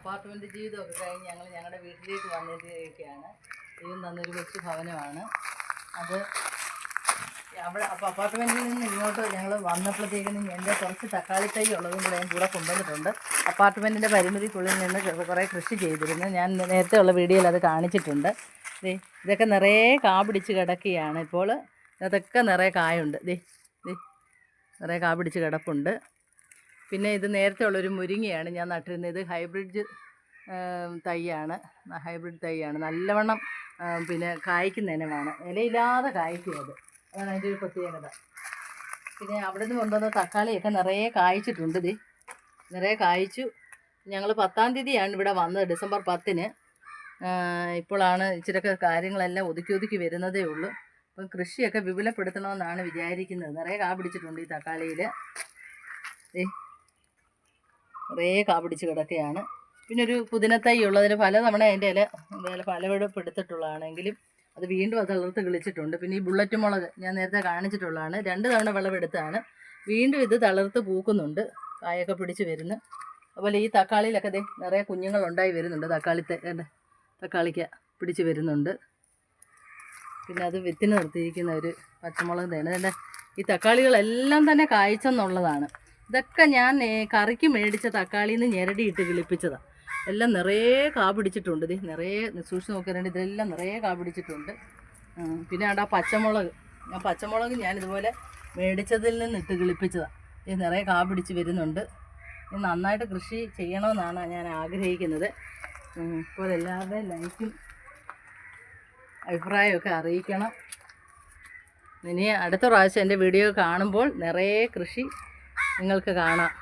Apartment ജീവിതമൊക്കെ കഴിഞ്ഞ് ഞങ്ങൾ ഞങ്ങളുടെ വീട്ടിലേക്ക് വന്നിരിക്കുകയാണ്. ദൈവം തന്നൊരു കൊച്ചു ഭവനമാണ് അത്. അവിടെ അപ്പോൾ അപ്പാർട്ട്മെൻറ്റിൽ നിന്ന് ഇങ്ങോട്ട് ഞങ്ങൾ വന്നപ്പോഴത്തേക്കിനും എൻ്റെ കുറച്ച് തക്കാളി തൈ ഉള്ളതും കൂടെ ഞാൻ കൂടെ കൊണ്ടുവന്നിട്ടുണ്ട്. അപ്പാർട്ട്മെൻറ്റിൻ്റെ പരിമിതിക്കുള്ളിൽ നിന്ന് കുറേ കൃഷി ചെയ്തിരുന്നു. ഞാൻ നേരത്തെ ഉള്ള വീഡിയോയിൽ അത് കാണിച്ചിട്ടുണ്ട്. ഇതൊക്കെ നിറയെ കാ പിടിച്ച് കിടക്കുകയാണ്. ഇപ്പോൾ അതൊക്കെ നിറയെ കായുണ്ട്. നിറയെ കാ പിടിച്ച് കിടപ്പുണ്ട്. പിന്നെ ഇത് നേരത്തെ ഉള്ളൊരു മുരിങ്ങയാണ് ഞാൻ നട്ടിരുന്നത്. ഇത് ഹൈബ്രിഡ് തൈയാണ്. നല്ലവണ്ണം പിന്നെ കായ്ക്കുന്ന ഇനമാണ്. ഇലയില്ലാതെ കായ്ക്കും അത്. അതാണ് അതിൻ്റെ ഒരു പ്രത്യേകത. പിന്നെ അവിടെ നിന്ന് കൊണ്ടുവന്ന തക്കാളിയൊക്കെ നിറയെ കായ്ച്ചിട്ടുണ്ട്. നിറയെ കായ്ച്ചു. ഞങ്ങൾ 10-ാം തീയതിയാണ് ഇവിടെ വന്നത്, ഡിസംബർ 10-ന്. ഇപ്പോഴാണ് ഇച്ചിരിയൊക്കെ കാര്യങ്ങളെല്ലാം ഒതുക്കി വരുന്നതേ ഉള്ളൂ. അപ്പം കൃഷിയൊക്കെ വിപുലപ്പെടുത്തണമെന്നാണ് വിചാരിക്കുന്നത്. നിറയെ കാ പിടിച്ചിട്ടുണ്ട് ഈ തക്കാളിയിൽ. നിറയെ കാ പിടിച്ച് കിടക്കുകയാണ്. പിന്നെ ഒരു പുതിനത്തൈ ഉള്ളതിന് പലതവണ അതിൻ്റെ ഇല വിളവെടുത്തിട്ടുള്ളതാണെങ്കിലും അത് വീണ്ടും അത് തളിർത്ത് കിളിച്ചിട്ടുണ്ട്. പിന്നെ ഈ ബുള്ളറ്റ് മുളക് ഞാൻ നേരത്തെ കാണിച്ചിട്ടുള്ളതാണ്. 2 തവണ വിളവെടുത്താണ്. വീണ്ടും ഇത് തളിർത്ത് പൂക്കുന്നുണ്ട്, കായൊക്കെ പിടിച്ച് വരുന്നു. അതുപോലെ ഈ തക്കാളിയിലൊക്കെ നിറയെ കുഞ്ഞുങ്ങളുണ്ടായി വരുന്നുണ്ട്. തക്കാളിക്ക പിടിച്ച് വരുന്നുണ്ട്. പിന്നെ അത് വിത്തിന് നിർത്തിയിരിക്കുന്ന ഒരു പച്ചമുളക് തന്നെ. ഈ തക്കാളികളെല്ലാം തന്നെ കായ്ച്ചെന്നുള്ളതാണ്. ഇതൊക്കെ ഞാൻ കറിക്ക് മേടിച്ച തക്കാളിയിൽ നിന്ന് ഞെരടിയിട്ട് കിളിപ്പിച്ചതാണ്. എല്ലാം നിറയെ കാ പിടിച്ചിട്ടുണ്ട്. നിറയെ സൂക്ഷിച്ച് നോക്കാറുണ്ട്. ഇതെല്ലാം നിറയെ കാ പിടിച്ചിട്ടുണ്ട്. പിന്നെ അവിടെ പച്ചമുളക് ഞാനിതുപോലെ മേടിച്ചതിൽ നിന്ന് ഇട്ട് കിളിപ്പിച്ചതാണ്. ഇത് നിറയെ കാ പിടിച്ച് വരുന്നുണ്ട്. ഇത് നന്നായിട്ട് കൃഷി ചെയ്യണമെന്നാണ് ഞാൻ ആഗ്രഹിക്കുന്നത്. ഇപ്പോൾ എല്ലാവരുടെയും ലൈക്കും അഭിപ്രായമൊക്കെ അറിയിക്കണം. ഇനി അടുത്ത പ്രാവശ്യം എൻ്റെ വീഡിയോ കാണുമ്പോൾ നിറയെ കൃഷി നിങ്ങൾക്ക് കാണാം.